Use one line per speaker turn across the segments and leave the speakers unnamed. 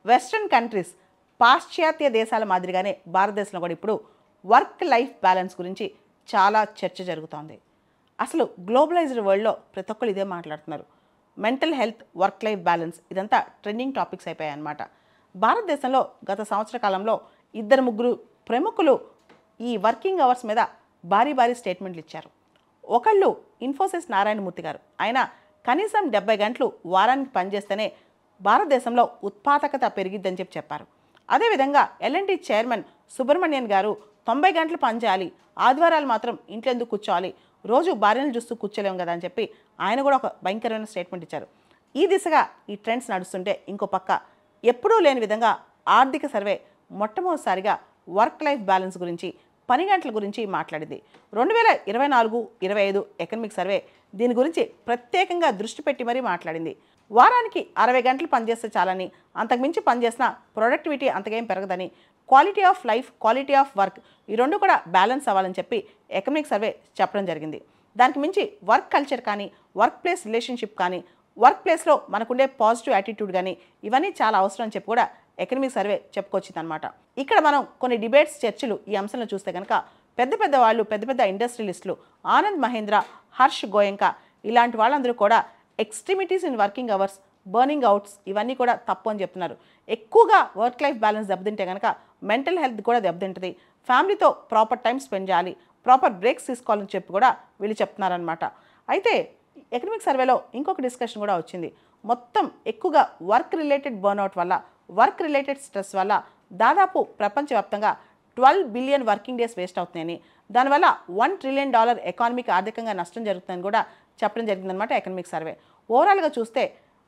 Western countries పాశ్చాత్య దేశాల మాదిరిగానే భారతదేశంలో కూడా ఇప్పుడు వర్క్ లైఫ్ బ్యాలెన్స్ గురించి చాలా చర్చ జరుగుతోంది. అసలు గ్లోబలైజ్డ్ వరల్డ్లో ప్రతి ఒక్కరు ఇదే మాట్లాడుతున్నారు. Mental health, work life balance ఇదంతా ట్రెండింగ్ టాపిక్స్ అయిపోయాయి అన్నమాట. భారతదేశంలో గత సంవత్సర కాలంలో 2-3 ప్రముఖులు ఈ వర్కింగ్ అవర్స్ మీద భారీ స్టేట్మెంట్లు ఇచ్చారు. ఒకళ్ళు ఇన్ఫోసిస్ నారాయణమూర్తి గారు. ఆయన కనీసం 70 గంటలు వారానికి పనిచేస్తేనే భారతదేశంలో ఉత్పాదకత పెరిగిద్దని చెప్పారు. అదేవిధంగా L&T చైర్మన్ సుబ్రహ్మణ్యన్ గారు 90 గంటలు పనిచేయాలి, ఆదివారాలు మాత్రం ఇంట్లో ఎందుకు కూర్చోవాలి, రోజు భార్యను చూస్తూ కూర్చోలేము కదా అని చెప్పి ఆయన కూడా ఒక భయంకరమైన స్టేట్మెంట్ ఇచ్చారు. ఈ దిశగా ఈ ట్రెండ్స్ నడుస్తుంటే ఇంకో పక్క ఎప్పుడూ లేని విధంగా ఆర్థిక సర్వే మొట్టమొదటిసారిగా వర్క్ లైఫ్ బ్యాలెన్స్ గురించి, పని గంటల గురించి మాట్లాడింది. 2024-25 ఎకనమిక్ సర్వే దీని గురించి ప్రత్యేకంగా దృష్టి పెట్టి మరీ మాట్లాడింది. వారానికి 60 గంటలు పనిచేస్తే చాలని, అంతకుమించి పనిచేసిన ప్రొడక్టివిటీ అంతకేం పెరగదని, quality of life, quality of work ఈ రెండు కూడా బ్యాలెన్స్ అవ్వాలని చెప్పి ఎకనమిక్ సర్వే చెప్పడం జరిగింది. దానికి మించి వర్క్ కల్చర్ కానీ, వర్క్ ప్లేస్ రిలేషన్షిప్ కానీ, వర్క్ ప్లేస్లో మనకుండే పాజిటివ్ యాటిట్యూడ్ కానీ ఇవన్నీ చాలా అవసరం అని చెప్పి కూడా ఎకనమిక్ సర్వే చెప్పుకొచ్చింది అనమాట. ఇక్కడ మనం కొన్ని డిబేట్స్, చర్చలు ఈ అంశంలో చూస్తే కనుక పెద్ద వాళ్ళు, పెద్ద ఇండస్ట్రియలిస్టులు ఆనంద్ మహేంద్ర, హర్ష్ గోయంకా ఇలాంటి వాళ్ళందరూ కూడా extremities in working hours, burning outs ఇవన్నీ కూడా తప్పు అని చెప్తున్నారు. ఎక్కువగా వర్క్ లైఫ్ బ్యాలెన్స్ దెబ్బతింటే కనుక మెంటల్ హెల్త్ కూడా దెబ్బతింటుంది. ఫ్యామిలీతో ప్రాపర్ టైం స్పెండ్ చేయాలి, ప్రాపర్ బ్రేక్స్ తీసుకోవాలని చెప్పి కూడా వీళ్ళు చెప్తున్నారనమాట. అయితే ఎకనమిక్ సర్వేలో ఇంకొక డిస్కషన్ కూడా వచ్చింది. మొత్తం ఎక్కువగా వర్క్ రిలేటెడ్ బర్న్అవుట్ వల్ల, వర్క్ రిలేటెడ్ స్ట్రెస్ వల్ల దాదాపు ప్రపంచవ్యాప్తంగా 12 బిలియన్ వర్కింగ్ డేస్ వేస్ట్ అవుతున్నాయని, దానివల్ల $1 ట్రిలియన్ ఎకానమీకి ఆర్థికంగా నష్టం జరుగుతుందని కూడా చెప్పడం జరిగిందనమాట ఎకనమిక్ సర్వే. ఓవరాల్గా చూస్తే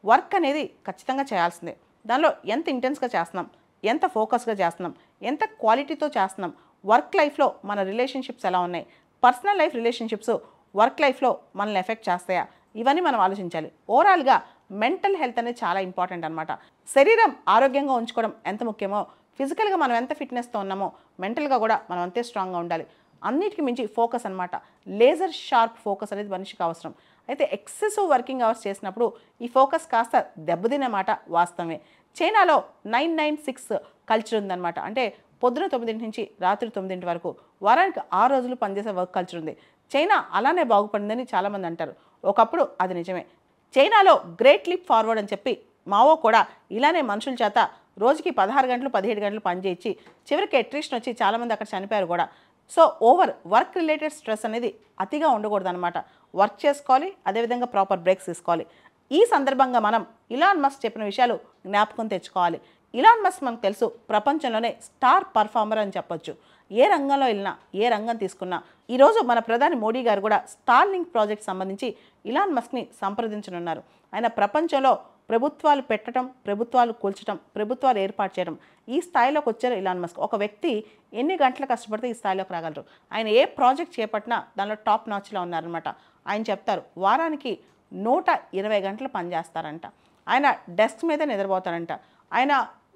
వర్క్ అనేది ఖచ్చితంగా చేయాల్సిందే. దానిలో ఎంత ఇంటెన్స్గా చేస్తున్నాం, ఎంత ఫోకస్గా చేస్తున్నాం, ఎంత క్వాలిటీతో చేస్తున్నాం, వర్క్ లైఫ్లో మన రిలేషన్షిప్స్ ఎలా ఉన్నాయి, పర్సనల్ లైఫ్ రిలేషన్షిప్స్ వర్క్ లైఫ్లో మనల్ని ఎఫెక్ట్ చేస్తాయా, ఇవన్నీ మనం ఆలోచించాలి. ఓవరాల్గా మెంటల్ హెల్త్ అనేది చాలా ఇంపార్టెంట్ అనమాట. శరీరం ఆరోగ్యంగా ఉంచుకోవడం ఎంత ముఖ్యమో, ఫిజికల్గా మనం ఎంత ఫిట్నెస్తో ఉన్నామో మెంటల్గా కూడా మనం అంతే స్ట్రాంగ్గా ఉండాలి. అన్నిటికీ మించి ఫోకస్ అనమాట. లేజర్ షార్ప్ ఫోకస్ అనేది మనిషికి అవసరం. అయితే ఎక్సెసివ్ వర్కింగ్ అవర్స్ చేసినప్పుడు ఈ ఫోకస్ కాస్త దెబ్బతిన్నమాట వాస్తవమే. చైనాలో 996 కల్చర్ ఉందన్నమాట. అంటే పొద్దున 9 నుంచి రాత్రి 9 వరకు వారానికి 6 రోజులు పనిచేసే వర్క్ కల్చర్ ఉంది. చైనా అలానే బాగుపడిందని చాలామంది అంటారు. ఒకప్పుడు అది నిజమే. చైనాలో గ్రేట్ లీప్ ఫార్వర్డ్ అని చెప్పి మావో కూడా ఇలానే మనుషుల చేత రోజుకి 16 గంటలు 17 గంటలు పనిచేయించి చివరికి అట్రిషన్ వచ్చి చాలామంది అక్కడ చనిపోయారు కూడా. So over work related stress అనేది అతిగా ఉండకూడదు అనమాట. వర్క్ చేసుకోవాలి, అదేవిధంగా ప్రాపర్ బ్రేక్స్ తీసుకోవాలి. ఈ సందర్భంగా మనం ఇలాన్ మస్క్ చెప్పిన విషయాలు జ్ఞాపకం తెచ్చుకోవాలి. ఇలాన్ మస్క్ మనకు తెలుసు ప్రపంచంలోనే స్టార్ పర్ఫార్మర్ అని చెప్పొచ్చు. ఏ రంగంలో వెళ్ళినా, ఏ రంగం తీసుకున్నా, ఈరోజు మన ప్రధాని మోడీ గారు కూడా స్టార్లింక్ ప్రాజెక్ట్ సంబంధించి ఇలాన్ మస్క్ని సంప్రదించనున్నారు. ఆయన ప్రపంచంలో ప్రభుత్వాలు పెట్టడం, ప్రభుత్వాలు కూల్చడం, ప్రభుత్వాలు ఏర్పాటు చేయడం ఈ స్థాయిలోకి వచ్చారు ఇలాన్ మస్క్. ఒక వ్యక్తి ఎన్ని గంటలు కష్టపడితే ఈ స్థాయిలోకి రాగలరు. ఆయన ఏ ప్రాజెక్ట్ చేపట్టినా దానిలో టాప్ నాచ్లో ఉన్నారనమాట. ఆయన చెప్తారు వారానికి 120 గంటలు పనిచేస్తారంట. ఆయన డెస్క్ మీద నిద్రపోతారంట. ఆయన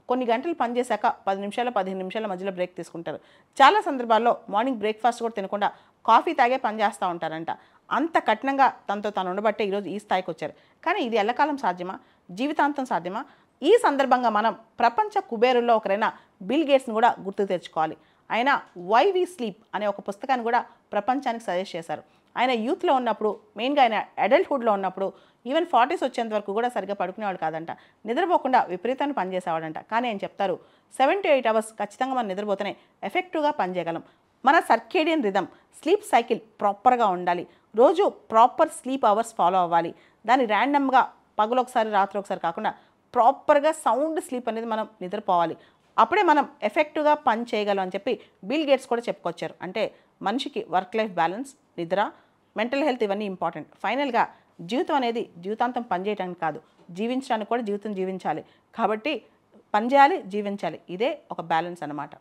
కొన్ని గంటలు పనిచేశాక 10 నిమిషాలు 15 నిమిషాల మధ్యలో బ్రేక్ తీసుకుంటారు. చాలా సందర్భాల్లో మార్నింగ్ బ్రేక్ఫాస్ట్ కూడా తినకుండా కాఫీ తాగే పనిచేస్తూ ఉంటారంట. అంత కఠినంగా తనతో తాను ఉండబట్టే ఈరోజు ఈ స్థాయికి వచ్చారు. కానీ ఇది ఎల్లకాలం సాధ్యమా, జీవితాంతం సాధ్యమా? ఈ సందర్భంగా మనం ప్రపంచ కుబేరుల్లో ఒకరైన బిల్ గేట్స్ని కూడా గుర్తు తెచ్చుకోవాలి. ఆయన వై వి స్లీప్ అనే ఒక పుస్తకాన్ని కూడా ప్రపంచానికి సజెస్ట్ చేశారు. ఆయన యూత్లో ఉన్నప్పుడు, మెయిన్గా ఆయన అడల్ట్హుడ్లో ఉన్నప్పుడు ఈవెన్ 40s వచ్చేంత వరకు కూడా సరిగ్గా పడుకునేవాడు కాదంట. నిద్రపోకుండా విపరీతాన్ని పనిచేసేవాడంట. కానీ ఆయన చెప్తారు 7 to 8 అవర్స్ ఖచ్చితంగా మనం నిద్రపోతేనే ఎఫెక్టివ్గా పనిచేయగలం. మన సర్కేడియన్ రిథమ్, స్లీప్ సైకిల్ ప్రాపర్గా ఉండాలి. రోజు ప్రాపర్ స్లీప్ అవర్స్ ఫాలో అవ్వాలి. దాన్ని ర్యాండమ్గా పగలొకసారి రాత్రి ఒకసారి కాకుండా ప్రాపర్గా సౌండ్ స్లీప్ అనేది మనం నిద్రపోవాలి. అప్పుడే మనం ఎఫెక్టివ్గా పని చేయగలం అని చెప్పి బిల్ గేట్స్ కూడా చెప్పుకొచ్చారు. అంటే మనిషికి వర్క్ లైఫ్ బ్యాలెన్స్, నిద్ర, మెంటల్ హెల్త్ ఇవన్నీ ఇంపార్టెంట్. ఫైనల్గా జీవితం అనేది జీవితాంతం పనిచేయడానికి కాదు, జీవించడానికి కూడా జీవితం జీవించాలి. కాబట్టి పనిచేయాలి, జీవించాలి. ఇదే ఒక బ్యాలెన్స్ అన్నమాట.